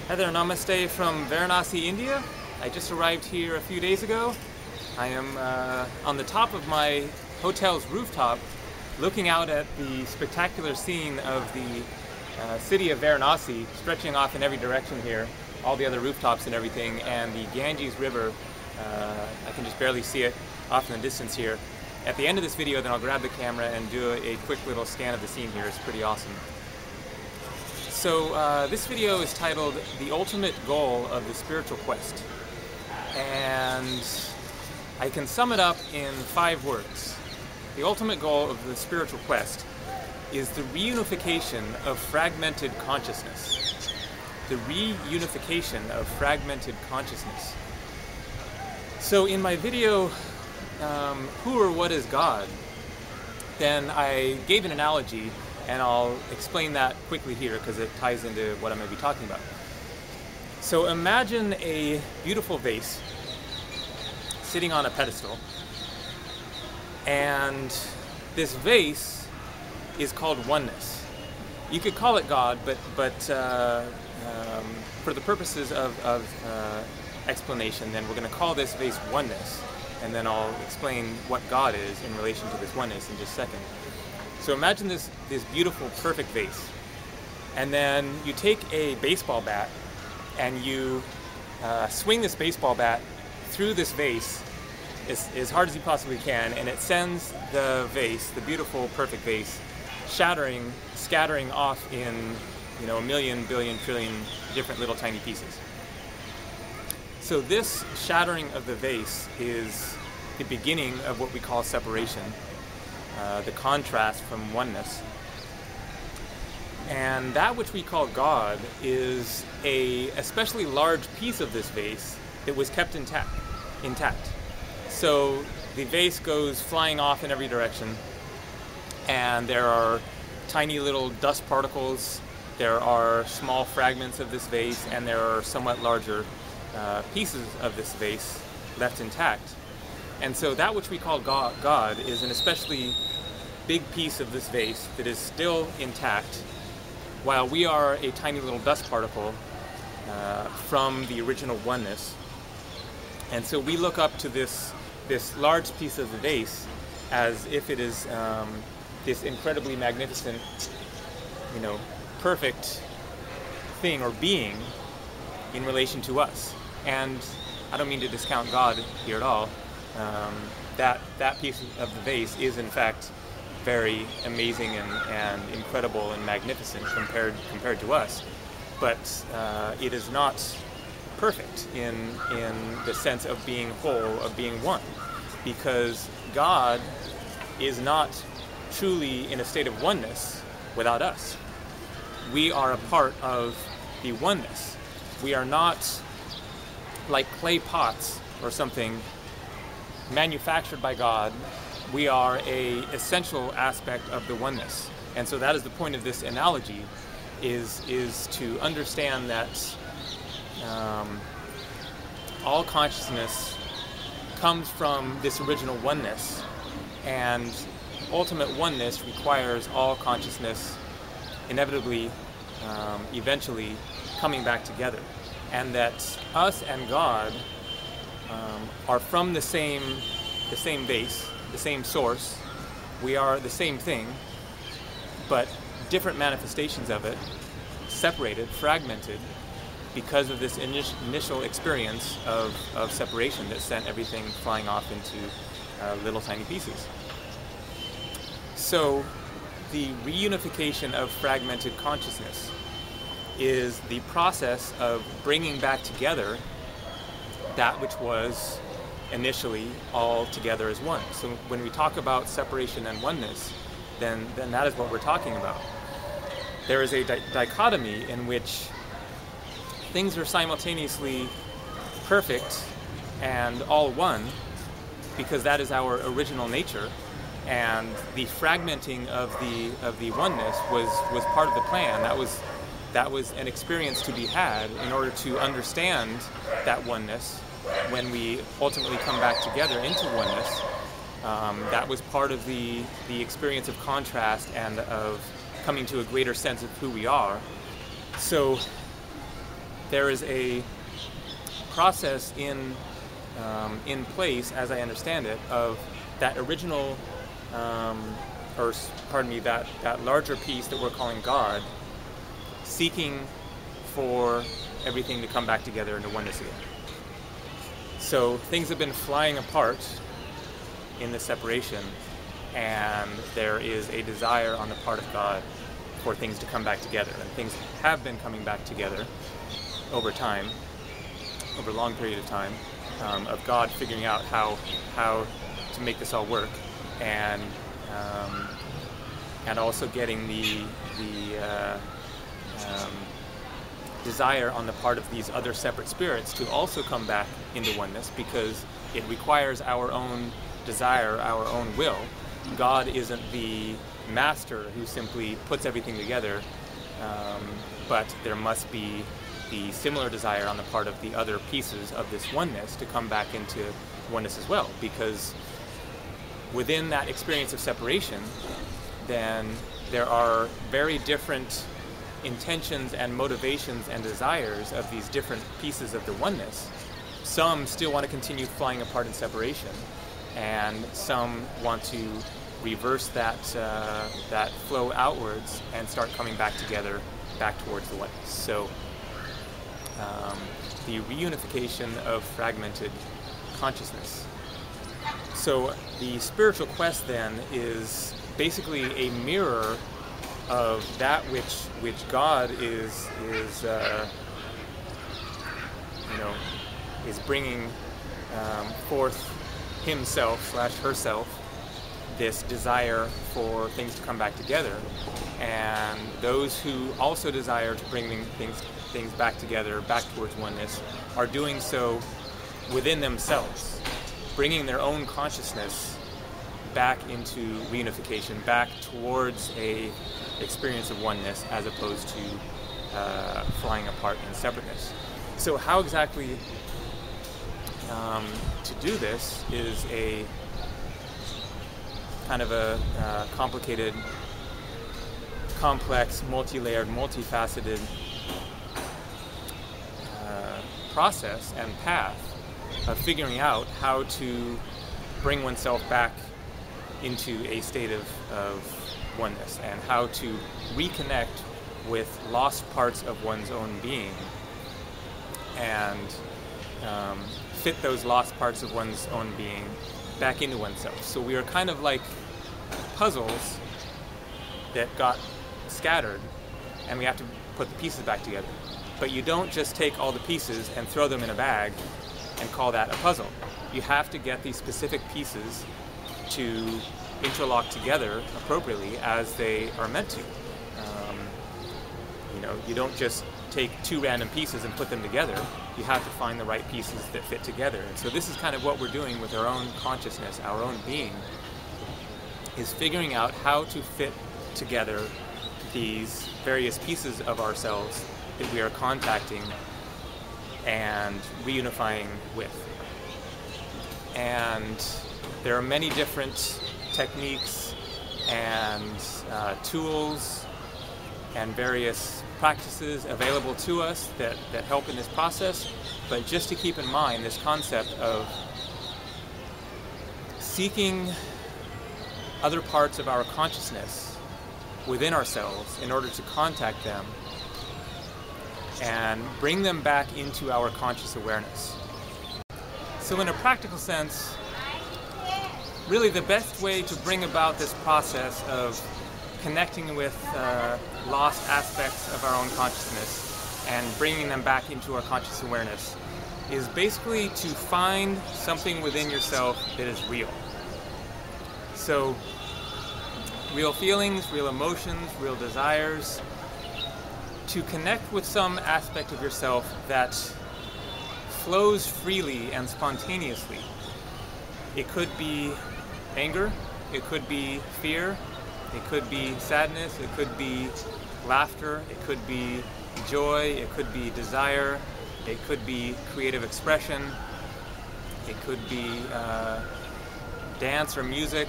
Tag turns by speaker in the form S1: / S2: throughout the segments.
S1: Hi there, namaste from Varanasi, India. I just arrived here a few days ago. I am on the top of my hotel's rooftop looking out at the spectacular scene of the city of Varanasi stretching off in every direction here, all the other rooftops and everything, and the Ganges River. I can just barely see it off in the distance here. At the end of this video, then I'll grab the camera and do a quick little scan of the scene here. It's pretty awesome. So this video is titled The Ultimate Goal of the Spiritual Quest. And I can sum it up in 5 words. The ultimate goal of the spiritual quest is the reunification of fragmented consciousness. The reunification of fragmented consciousness. So in my video, Who or What is God? Then I gave an analogy, and I'll explain that quickly here because it ties into what I'm going to be talking about. So imagine a beautiful vase sitting on a pedestal, and this vase is called oneness. You could call it God, but for the purposes of explanation, then we're going to call this vase oneness, and then I'll explain what God is in relation to this oneness in just a second. So imagine this beautiful, perfect vase, and then you take a baseball bat and you swing this baseball bat through this vase as hard as you possibly can, and it sends the vase, the beautiful, perfect vase, scattering off in, a million, billion, trillion different little tiny pieces. So this shattering of the vase is the beginning of what we call separation. The contrast from oneness. And that which we call God is a especially large piece of this vase that was kept intact. So the vase goes flying off in every direction, and there are tiny little dust particles, there are small fragments of this vase, and there are somewhat larger pieces of this vase left intact. And so that which we call God is an especially big piece of this vase that is still intact, while we are a tiny little dust particle from the original oneness. And so we look up to this large piece of the vase as if it is this incredibly magnificent, perfect thing or being in relation to us. And I don't mean to discount God here at all. That piece of the vase is in fact very amazing and incredible and magnificent compared to us, but it is not perfect in the sense of being whole, of being one, because God is not truly in a state of oneness without us. We are a part of the oneness. We are not like clay pots or something manufactured by God. We are an essential aspect of the oneness. And so that is the point of this analogy, is to understand that all consciousness comes from this original oneness, and ultimate oneness requires all consciousness inevitably, eventually coming back together. And that us and God are from the same base, the same source. We are the same thing, but different manifestations of it, separated, fragmented, because of this initial experience of separation that sent everything flying off into little tiny pieces. So the reunification of fragmented consciousness is the process of bringing back together that which was initially all together as one. So when we talk about separation and oneness, then that is what we're talking about. There is a dichotomy in which things are simultaneously perfect and all one, because that is our original nature, and the fragmenting of the oneness was part of the plan. That was an experience to be had in order to understand that oneness. When we ultimately come back together into oneness, that was part of the experience of contrast and of coming to a greater sense of who we are. So there is a process in place, as I understand it, of that original, or pardon me, that larger piece that we're calling God, seeking for everything to come back together into oneness again. So things have been flying apart in the separation, and there is a desire on the part of God for things to come back together, and things have been coming back together over time, over a long period of time, of God figuring out how to make this all work, and also getting the desire on the part of these other separate spirits to also come back into oneness, because it requires our own desire, our own will. God isn't the master who simply puts everything together, but there must be the similar desire on the part of the other pieces of this oneness to come back into oneness as well, because within that experience of separation, then there are very different intentions and motivations and desires of these different pieces of the oneness. Some still want to continue flying apart in separation, and some want to reverse that flow outwards and start coming back together, back towards the oneness. So the reunification of fragmented consciousness. So the spiritual quest then is basically a mirror of that which God is bringing forth himself / herself, this desire for things to come back together, and those who also desire to bring things back together, back towards oneness, are doing so within themselves, bringing their own consciousness back into reunification, back towards a experience of oneness, as opposed to flying apart in separateness. So how exactly to do this is a kind of a complicated, complex, multi-layered, multifaceted process and path of figuring out how to bring oneself back into a state of oneness, and how to reconnect with lost parts of one's own being, and fit those lost parts of one's own being back into oneself. So we are kind of like puzzles that got scattered, and we have to put the pieces back together. But you don't just take all the pieces and throw them in a bag and call that a puzzle. You have to get these specific pieces to interlock together appropriately as they are meant to. You don't just take two random pieces and put them together. You have to find the right pieces that fit together. And so this is kind of what we're doing with our own consciousness, our own being, is figuring out how to fit together these various pieces of ourselves that we are contacting and reunifying with. And there are many different techniques and tools and various practices available to us that help in this process, but just to keep in mind this concept of seeking other parts of our consciousness within ourselves in order to contact them and bring them back into our conscious awareness. So in a practical sense, really the best way to bring about this process of connecting with lost aspects of our own consciousness and bringing them back into our conscious awareness is basically to find something within yourself that is real. So real feelings, real emotions, real desires, to connect with some aspect of yourself that flows freely and spontaneously. It could be anger, it could be fear, it could be sadness, it could be laughter, it could be joy, it could be desire, it could be creative expression, it could be dance or music.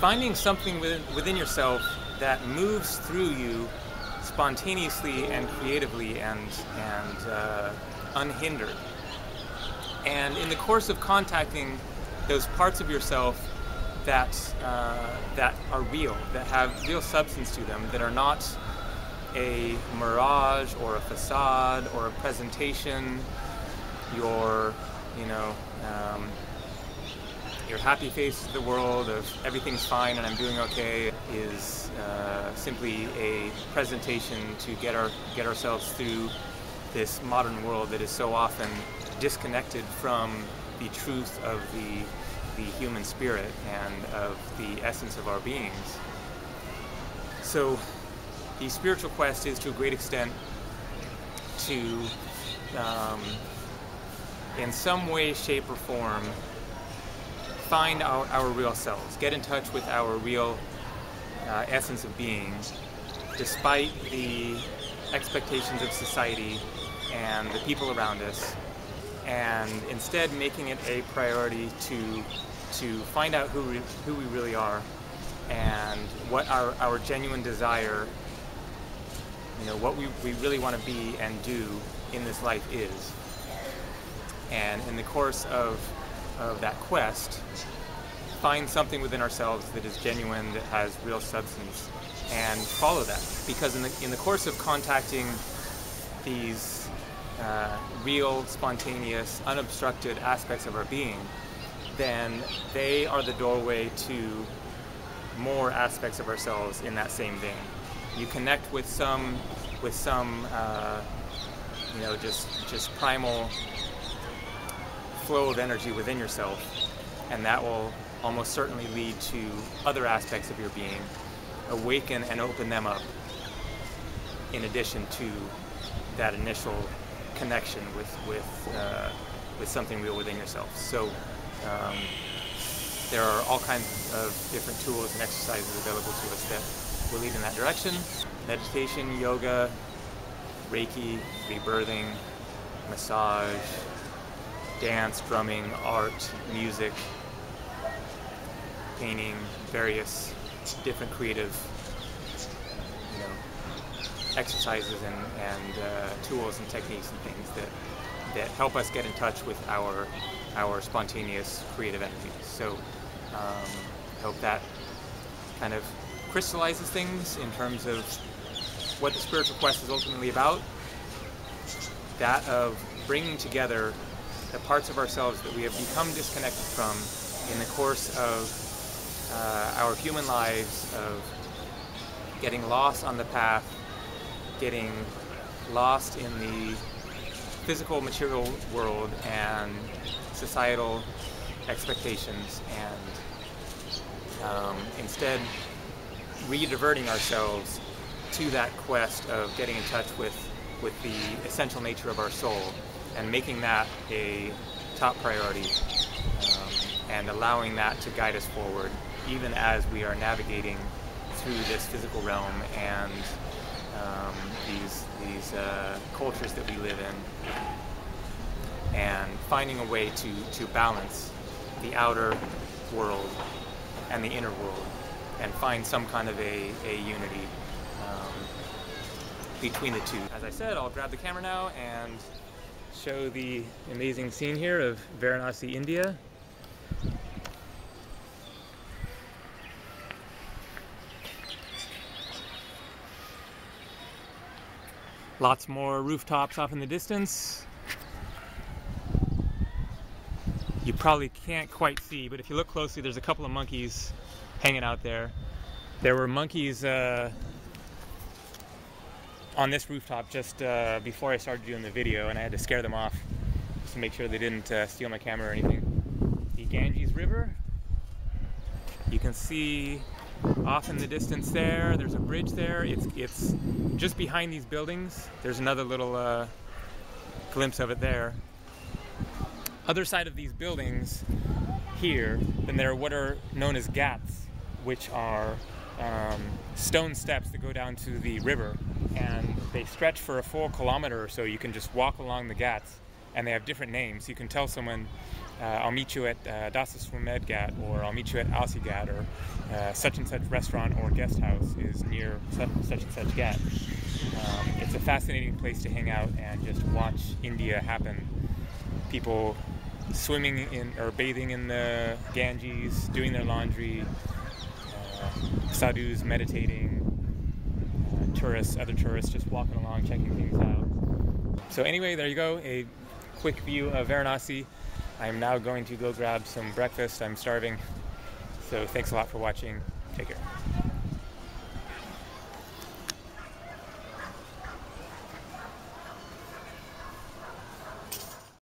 S1: Finding something within yourself that moves through you spontaneously and creatively and unhindered. And in the course of contacting those parts of yourself that are real, that have real substance to them, that are not a mirage or a facade or a presentation, your happy face to the world of everything's fine and I'm doing okay is simply a presentation to get ourselves through this modern world that is so often disconnected from the truth of the human spirit and of the essence of our beings. So the spiritual quest is to a great extent to, in some way, shape, or form, find our real selves, get in touch with our real essence of being, despite the expectations of society and the people around us, and instead making it a priority to find out who we really are and what our genuine desire, what we really want to be and do in this life is. And in the course of that quest, find something within ourselves that is genuine, that has real substance, and follow that. Because in the course of contacting these real, spontaneous, unobstructed aspects of our being, then they are the doorway to more aspects of ourselves in that same vein. You connect with some just primal flow of energy within yourself, and that will almost certainly lead to other aspects of your being, awaken and open them up, in addition to that initial connection with something real within yourself. So there are all kinds of different tools and exercises available to us that will lead in that direction. Meditation, yoga, Reiki, rebirthing, massage, dance, drumming, art, music, painting, various different creative exercises and tools and techniques and things that help us get in touch with our spontaneous creative energy. So I hope that kind of crystallizes things in terms of what the spiritual quest is ultimately about. That of bringing together the parts of ourselves that we have become disconnected from in the course of our human lives, of getting lost on the path, getting lost in the physical material world and societal expectations, and instead re-diverting ourselves to that quest of getting in touch with the essential nature of our soul and making that a top priority, and allowing that to guide us forward even as we are navigating through this physical realm and these cultures that we live in, and finding a way to balance the outer world and the inner world and find some kind of a unity between the two. As I said, I'll grab the camera now and show the amazing scene here of Varanasi, India. Lots more rooftops off in the distance. You probably can't quite see, but if you look closely, there's a couple of monkeys hanging out there. There were monkeys on this rooftop just before I started doing the video, and I had to scare them off just to make sure they didn't steal my camera or anything. The Ganges River, you can see off in the distance there. There's a bridge there. It's just behind these buildings. There's another little glimpse of it there. Other side of these buildings here, then there are what are known as ghats, which are stone steps that go down to the river, and they stretch for a full kilometer or so. You can just walk along the ghats and they have different names. You can tell someone, I'll meet you at Dasaswamedgat, or I'll meet you at Alsigat, or such and such restaurant or guest house is near such and such gat. It's a fascinating place to hang out and just watch India happen. People swimming in or bathing in the Ganges, doing their laundry, sadhus meditating, other tourists just walking along, checking things out. So anyway, there you go, a quick view of Varanasi. I'm now going to go grab some breakfast. I'm starving. So thanks a lot for watching. Take care.